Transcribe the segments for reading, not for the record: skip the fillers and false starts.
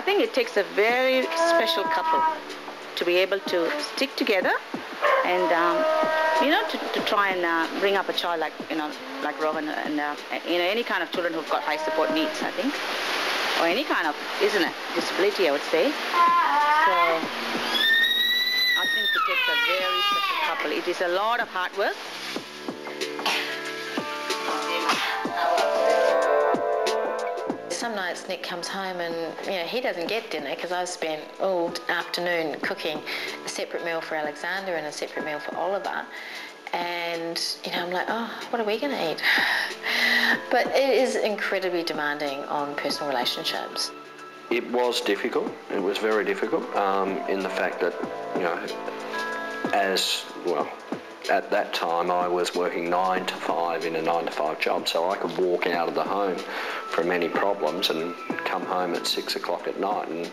think it takes a very special couple to be able to stick together and, to try and bring up a child like Rohan and, any kind of children who've got high support needs, I think. Or any kind of, disability, I would say. So I think it takes a very special couple. It is a lot of hard work. Some nights Nick comes home and, he doesn't get dinner because I've spent all afternoon cooking a separate meal for Alexander and a separate meal for Oliver. And, I'm like, oh, what are we going to eat? But it is incredibly demanding on personal relationships. It was difficult. It was very difficult in the fact that, at that time I was working 9 to 5 in a 9 to 5 job, so I could walk out of the home from any problems and come home at 6 o'clock at night and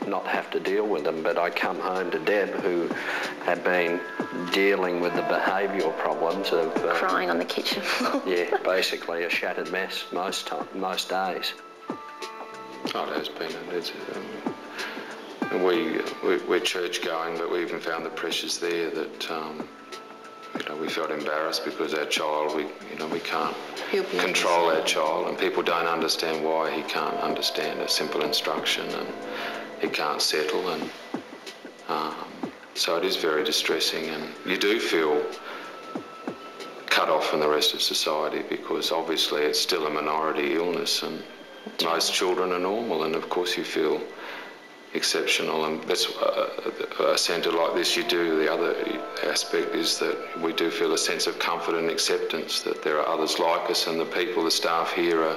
not have to deal with them. But I come home to Deb, who had been dealing with the behavioural problems of... crying on the kitchen floor. Yeah, basically a shattered mess most days. Oh, it has been. We're church going, but we even found the pressures there that we felt embarrassed because our child, we can't control our child, and people don't understand why he can't understand a simple instruction and he can't settle, and so it is very distressing, and you do feel cut off from the rest of society because obviously it's still a minority illness and most children are normal, and of course you feel exceptional, and that's a centre like this you do. The other aspect is that we do feel a sense of comfort and acceptance that there are others like us, and the people, the staff here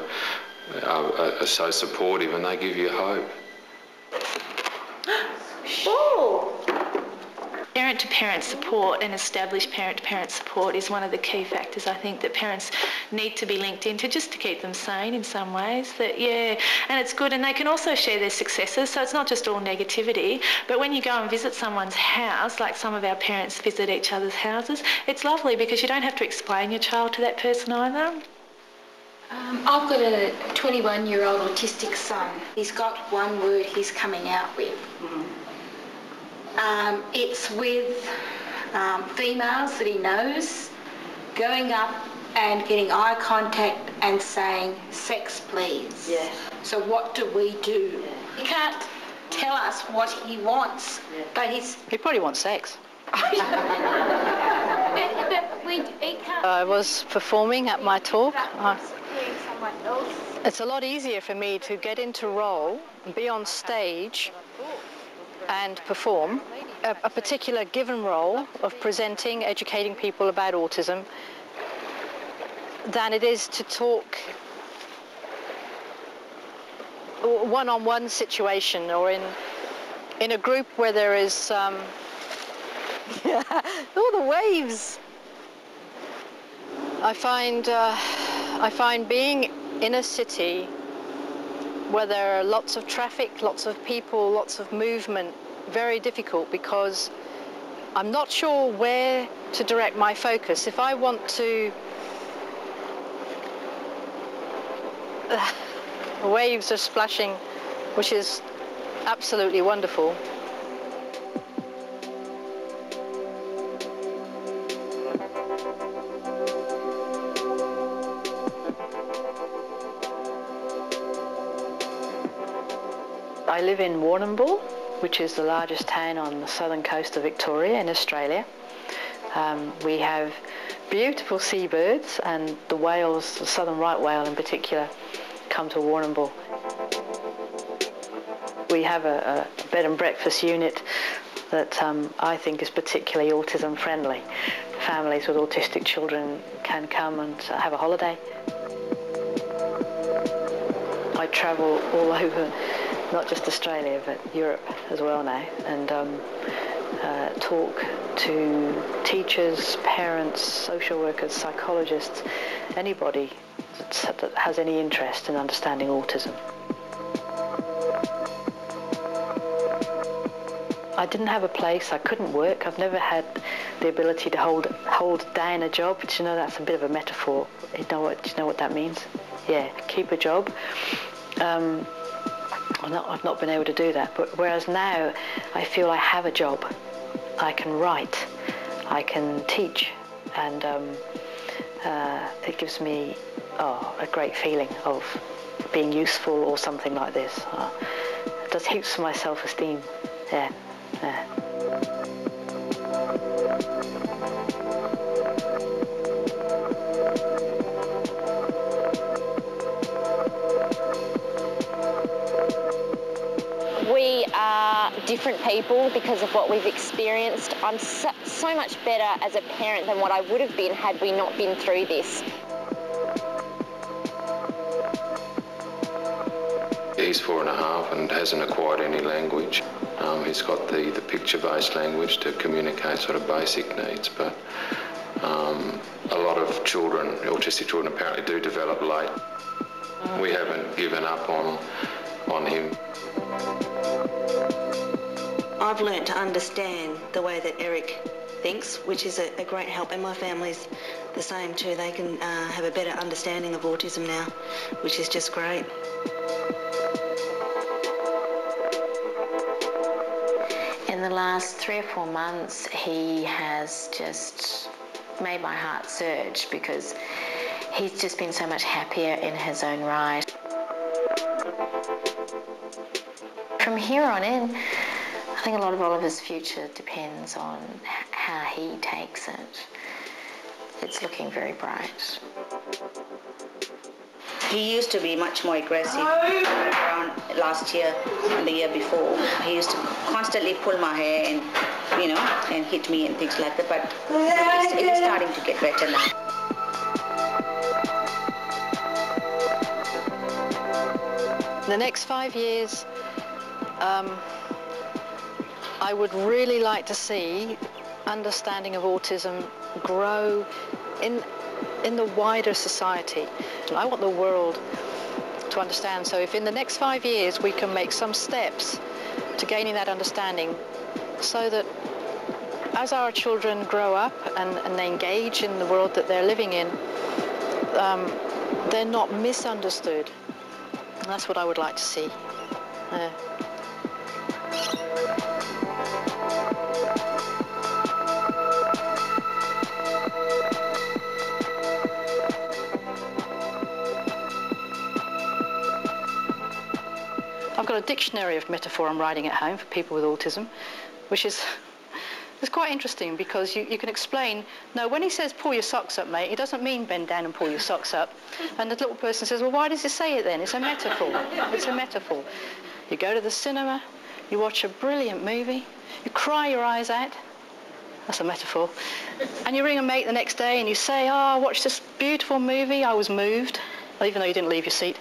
are so supportive and they give you hope. Oh! Parent-to-parent support and established parent-to-parent support is one of the key factors, I think, that parents need to be linked into just to keep them sane in some ways. And it's good, and they can also share their successes, so it's not just all negativity. But when you go and visit someone's house, like some of our parents visit each other's houses, it's lovely because you don't have to explain your child to that person either. I've got a 21-year-old autistic son. He's got one word he's coming out with. It's with females that he knows, going up and getting eye contact and saying, "Sex, please." Yeah. So what do we do? Yeah. He can't tell us what he wants, but He probably wants sex. But he can't. I was performing at my talk. Someone else. It's a lot easier for me to get into role and be on stage and perform a particular given role of presenting, educating people about autism, than it is to talk one-on-one situation or in a group where there is all the waves. I find being in a city where there are lots of traffic, lots of people, lots of movement, very difficult because I'm not sure where to direct my focus. If I want to... the waves are splashing, which is absolutely wonderful. I live in Warrnambool, which is the largest town on the southern coast of Victoria in Australia. We have beautiful seabirds, and the whales, the southern right whale in particular, come to Warrnambool. We have a bed and breakfast unit that I think is particularly autism friendly. Families with autistic children can come and have a holiday. I travel all over, not just Australia, but Europe as well now, and talk to teachers, parents, social workers, psychologists, anybody that has any interest in understanding autism. I didn't have a place, I couldn't work, I've never had the ability to hold down a job. Do you know that's a bit of a metaphor? Do you know what that means? Yeah, keep a job. I've not been able to do that. But whereas now I feel I have a job. I can write, I can teach, and it gives me a great feeling of being useful or something like this. It does heaps for my self-esteem. Yeah. We are different people because of what we've experienced. I'm so much better as a parent than what I would have been had we not been through this. He's 4.5 and hasn't acquired any language. He's got the picture-based language to communicate sort of basic needs, but a lot of children, autistic children, apparently do develop late. We haven't given up on him. I've learnt to understand the way that Eric thinks, which is a great help, and my family's the same too. They can have a better understanding of autism now, which is just great. In the last 3 or 4 months, he has just made my heart surge because he's just been so much happier in his own right. From here on in, I think a lot of Oliver's future depends on how he takes it. It's looking very bright. He used to be much more aggressive around last year and the year before. He used to constantly pull my hair and, and hit me and things like that. But it's starting to get better now. In the next 5 years, I would really like to see understanding of autism grow in the wider society. I want the world to understand. So if in the next 5 years we can make some steps to gaining that understanding, so that as our children grow up and they engage in the world that they're living in, they're not misunderstood. And that's what I would like to see. I've got a dictionary of metaphor I'm writing at home for people with autism, which is it's quite interesting because you can explain, no, when he says pull your socks up, mate, he doesn't mean bend down and pull your socks up. And the little person says, well, why does it say it then? It's a metaphor. It's a metaphor. You go to the cinema, you watch a brilliant movie, you cry your eyes out. That's a metaphor. And you ring a mate the next day and you say, oh, I watched this beautiful movie, I was moved, even though you didn't leave your seat.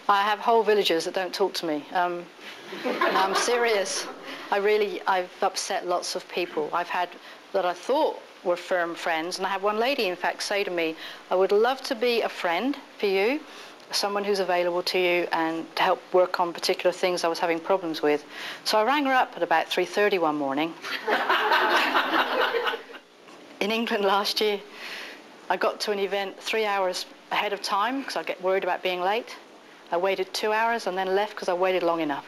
I have whole villages that don't talk to me. I'm serious. I've upset lots of people. I've had that I thought were firm friends, and I had one lady, in fact, say to me, I would love to be a friend for you, someone who's available to you and to help work on particular things I was having problems with. So I rang her up at about 3:30 one morning. In England last year, I got to an event 3 hours ahead of time because I get worried about being late. I waited 2 hours and then left because I waited long enough.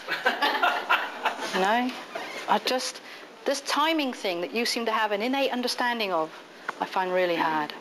This timing thing that you seem to have an innate understanding of, I find really hard.